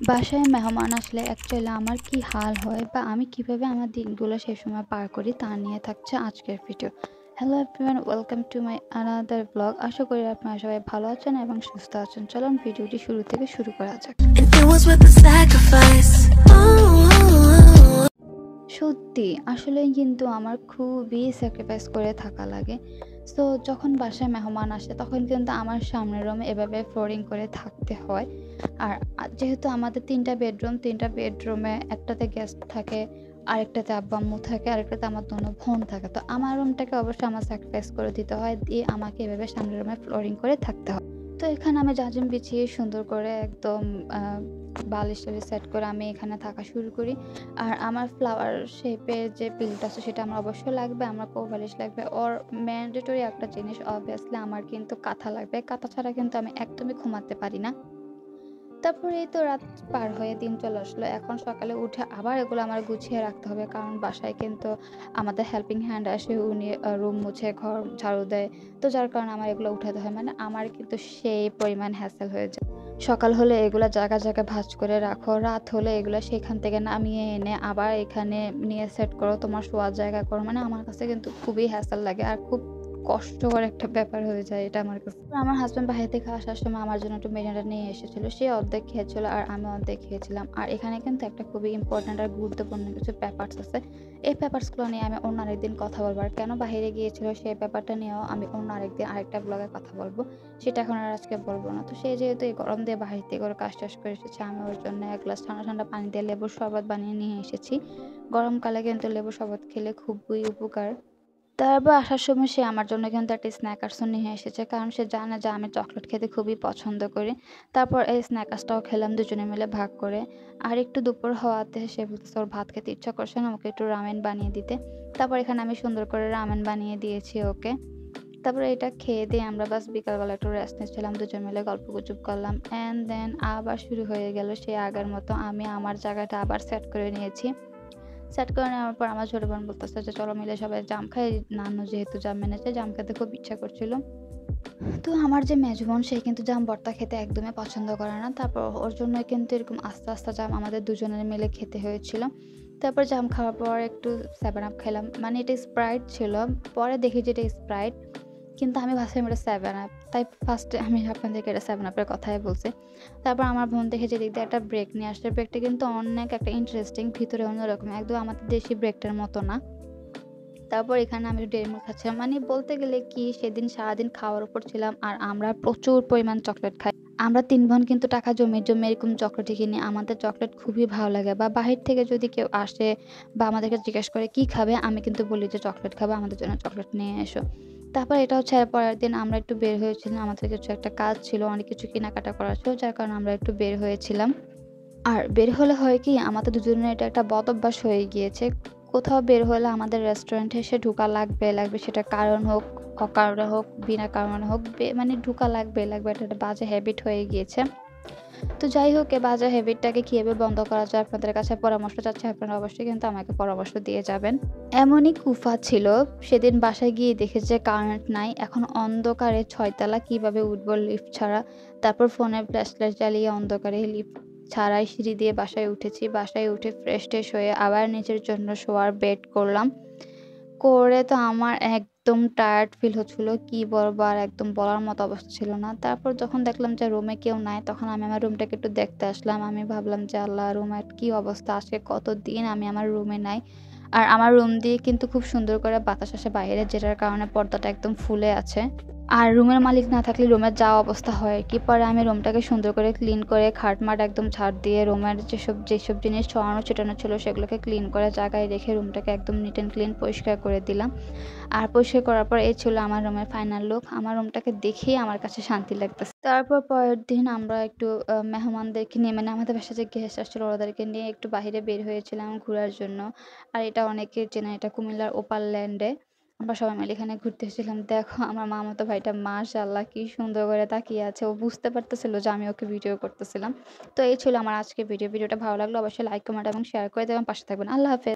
বাসায় মেহমান আসলে অ্যাকচুয়ালি আমার কি হাল হয় বা আমি কিভাবে আমার দিনগুলো সেই সময় পার করি তা নিয়ে থাকছে আজকের video. Hello everyone, welcome to my another blog. আশা করি আপনারা সবাই ভালো আছেন এবং সুস্থ আছেন। চলুন ভিডিওটি শুরু থেকে শুরু করা যাক। And it was with a sacrifice. সত্যি আসলেই কিন্তু আমার খুবই স্যাক্রিফাইস করে থাকা লাগে। সো যখন বাসায় মেহমান আসে তখন কিন্তু আমার সামনের রুমে এভাবে ফ্লোরিং করে থাকতে হয়। আর যেহেতু আমাদের ৩টা বেডরুম, ৩টা বেডরুমে একটাতে গেস্ট থাকে, আরেকটাতে আব্বু-আম্মু থাকে, আরেকটাতে আমার দোনো বোন থাকে। তো আমার রুমটাকে অবশ্যই আমার স্যাক্রিফাইস করে দিতে হয়। দিয়ে আমাকে এভাবে সামনের রুমে ফ্লোরিং করে থাকতে হয়। তো এখানে আমি জাজিম বিছিয়ে সুন্দর করে একদম আ বালিশ-টালিশ সেট করে আমি এখানে থাকা শুরু করি। আর আমার ফ্লাওয়ার শেপের যে পিলোটা আছে সেটা আমার অবশ্যই লাগবে। আমার কোবালিশ লাগবে। ওর ম্যান্ডেটরি একটা জিনিস অবভিয়াসলি আমার কিন্তু কাঁথা লাগবে। কাঁথা ছাড়া কিন্তু আমি একদমই ঘুমাতে পারি না। তারপরে এই তো রাত পার হয়ে দিন চলে আসলো। এখন সকালে উঠে আবার এগুলো আমার গুছিয়ে রাখতে হবে। কারণ বাসায় কিন্তু আমাদের হেল্পিং হ্যান্ড আসে, উনি রুম মুছে, ঘর ঝাড়ু দেয়। তো যার কারণে আমার এগুলো উঠাতে হয়। মানে আমার কিন্তু সেই পরিমাণ হ্যাসেল হয়ে যায়। সকাল হলে এগুলা জায়গায়, জায়গায় ভাঁজ করে রাখো। রাত হলে এগুলা সেখান থেকে নামিয়ে এনে আবার এখানে নিয়ে সেট করো। তোমার শোয়ার জায়গা করো। মানে আমার কাছে কিন্তু খুবই হ্যাসেল লাগে। আর খুব কষ্টকর একটা ব্যাপার হয়ে যায় এটা আমার কাছে। আমার হাসব্যান্ড বাহির থেকে আসার সময় আমার জন্য একটু মেরিনেড নিয়ে এসেছিল। সে অর্ধেক খেয়েছিল আর আমি অর্ধেক খেয়েছিলাম। আর এখানে কিন্তু একটা খুবই ইম্পোর্টেন্ট আর গুরুত্বপূর্ণ কিছু পেপারস আছে। এই পেপারসগুলো নিয়ে আমি অন্য আরেকদিন কথা বলব। আর কেন বাহিরে গিয়েছিল সেই ব্যাপারটা নিয়েও আমি অন্য আরেকদিন আরেকটা ব্লগে কথা বলব। সেটা এখন আর আজকে বলব না। তো সে যেহেতু এই গরম দিয়ে বাহির থেকে ওর কাজ শেষ করে এসেছে, আমি ওর জন্য ১ গ্লাস ঠান্ডা, ঠান্ডা পানি দিয়ে লেবুর শরবত বানিয়ে নিয়ে এসেছি। গরমকালে কিন্তু লেবুর শরবত খেলে খুবই উপকার। তারপর আসার সময় সে আমার জন্য কিন্তু একটা স্ন্যাকার্সও নিয়ে এসেছে। কারণ সে জানে যে আমি চকলেট খেতে খুবই পছন্দ করি। তারপর এই স্ন্যাকার্সটাও খেলাম দুজনে মিলে ভাগ করে। আর একটু দুপুর হওয়াতে সে বলতেছে ওর ভাত খেতে ইচ্ছা করছে না, ওকে একটু রামেন বানিয়ে দিতে। তারপর এখানে আমি সুন্দর করে রামেন বানিয়ে দিয়েছি ওকে। তারপরে এটা খেয়ে দিয়ে আমরা বাস বিকালবেলা একটু রেস্ট নিচ্ছিলাম, দুজন মিলে গল্পগুজব করলাম। অ্যান্ড দেন আবার শুরু হয়ে গেল সেই আগের মতো। আমি আমার জায়গাটা আবার সেট করে নিয়েছি। সেট করে নেওয়ার পর আমার ছোট বোন বলতেছে যে, "চলো মিলে সবাই জাম খাই।" নানু যেহেতু জাম এনেছে, জাম খেতে খুব ইচ্ছা করছিল। তো আমার যে মেজো বোন সে কিন্তু জাম ভর্তা খেতে একদমই পছন্দ করে না। তারপর ওর জন্য কিন্তু এরকম আস্তে, আস্তে জাম আমাদের দুজনের মিলে খেতে হয়েছিল। তারপর জাম খাওয়ার পর একটু 7 আপ খেলাম। মানে এটা স্প্রাইট ছিল। পরে দেখি যে এটা স্প্রাইট। কিন্তু আমি ভাবছিলাম এটা 7 আপ। তাই ফার্স্টে আমি আপনাদেরকে এটা 7 আপ এর কথাই বলছি। তারপর আমার বোন দেখে যে এদিক দিয়ে একটা ব্রেক নিয়ে আসছে। ব্রেকটা কিন্তু অনেক একটা ইন্টারেস্টিং, ভিতরে অন্যরকম। একদম আমাদের দেশি ব্রেকটার মতো না। তারপর এখানে আমি ডেইরি মিল্ক খাচ্ছিলাম। মানে বলতে গেলে কি সেদিন সারাদিন খাওয়ার উপর ছিলাম আর আমরা প্রচুর পরিমাণ চকলেট খাই। আমরা ৩ বোন কিন্তু টাকা জমিয়ে, জমিয়ে এরকম চকলেটই কিনি। আমাদের চকলেট খুবই ভালো লাগে বা বাহির থেকে যদি কেউ আসে বা আমাদেরকে জিজ্ঞেস করে, "কি খাবে?" আমি কিন্তু বলি যে, "চকলেট খাবো, আমাদের জন্য চকলেট নিয়ে এসো।" তারপর এটা হচ্ছে এর পরের দিন আমরা একটু বের হয়েছিলাম। আমাদের কিছু একটা কাজ ছিল, অনেক কিছু কেনাকাটা করার ছিল। যার কারণে আমরা একটু বের হয়েছিলাম। আর বের হলে হয় কি আমাদের দুজনের এটা একটা বদঅভ্যাস হয়ে গিয়েছে। কোথাও বের হলে আমাদের রেস্টুরেন্টে এসে ঢোকা লাগবে। সেটা কারণ হোক, অকারণে হোক, বিনা কারণে হোক মানে ঢোকা লাগবে। এটা একটা বাজে হ্যাবিট হয়ে গিয়েছে। তো যাই হোক এই বাজে হ্যাবিটটাকে কিভাবে বন্ধ করা যায় আপনাদের কাছে পরামর্শ চাচ্ছি। আপনারা অবশ্যই কিন্তু আমাকে পরামর্শ দিয়ে যাবেন। এমনই কুফা ছিল। সেদিন বাসায় গিয়ে দেখেছে কারেন্ট নাই। এখন অন্ধকারে ৬ তলা কিভাবে উঠবো লিফট ছাড়া। তারপর ফোনের ফ্ল্যাশলাইট জ্বালিয়ে অন্ধকারে লিফট ছাড়াই সিঁড়ি দিয়ে বাসায় উঠেছি। বাসায় উঠে ফ্রেশ-ট্রেশ হয়ে আবার নিজের জন্য শোয়ার বেড করলাম। করে তো আমার একদম টায়ার্ড ফিল হচ্ছিল। কি বলবো আর একদম বলার মতো অবস্থা ছিল না। তারপর যখন দেখলাম যে রুমে কেউ নাই, তখন আমি আমার রুমটাকে একটু দেখতে আসলাম। আমি ভাবলাম যে, "আল্লাহ! রুমের কি অবস্থা? আজকে কতদিন আমি আমার রুমে নাই।" আর আমার রুম দিয়ে কিন্তু খুব সুন্দর করে বাতাস আসে বাইরে, যেটার কারণে পর্দাটা একদম ফুলে আছে। আর রুমের মালিক না থাকলে রুমের যা অবস্থা হয় আরকি। পরে আমি রুমটাকে সুন্দর করে ক্লিন করে খাট-মাট একদম ঝাড় দিয়ে রুমের যেসব জিনিস ছড়ানো-ছিটানো ছিল সেগুলোকে ক্লিন করে জায়গায় রেখে রুমটাকে একদম নিট অ্যান্ড ক্লিন পরিষ্কার করে দিলাম। আর পরিষ্কার করার পর এই ছিল আমার রুমের ফাইনাল লুক। আমার রুমটাকে দেখেই আমার কাছে শান্তি লাগতেছে। তারপর পরের দিন আমরা একটু মেহমানদেরকে নিয়ে মানে আমাদের বাসায় যে গেস্ট আসছিল ওদেরকে নিয়ে একটু বাহিরে বের হয়েছিলাম ঘোরার জন্য। আর এটা অনেকেই চেনে, এটা কুমিল্লার ওপারল্যান্ডে। আমরা সবাই মিলে এখানে ঘুরতে এসেছিলাম। দেখো আমার মামাতো ভাইটা মাশাআল্লাহ কি সুন্দর করে তাকিয়ে আছে। ও বুঝতে পারতেছিল যে আমি ওকে ভিডিও করতেছিলাম। তো এই ছিল আমার আজকের ভিডিও। ভিডিওটা ভালো লাগলে অবশ্যই লাইক, কমেন্ট এবং শেয়ার করে দেবেন। পাশে থাকবেন। আল্লাহ হাফেজ।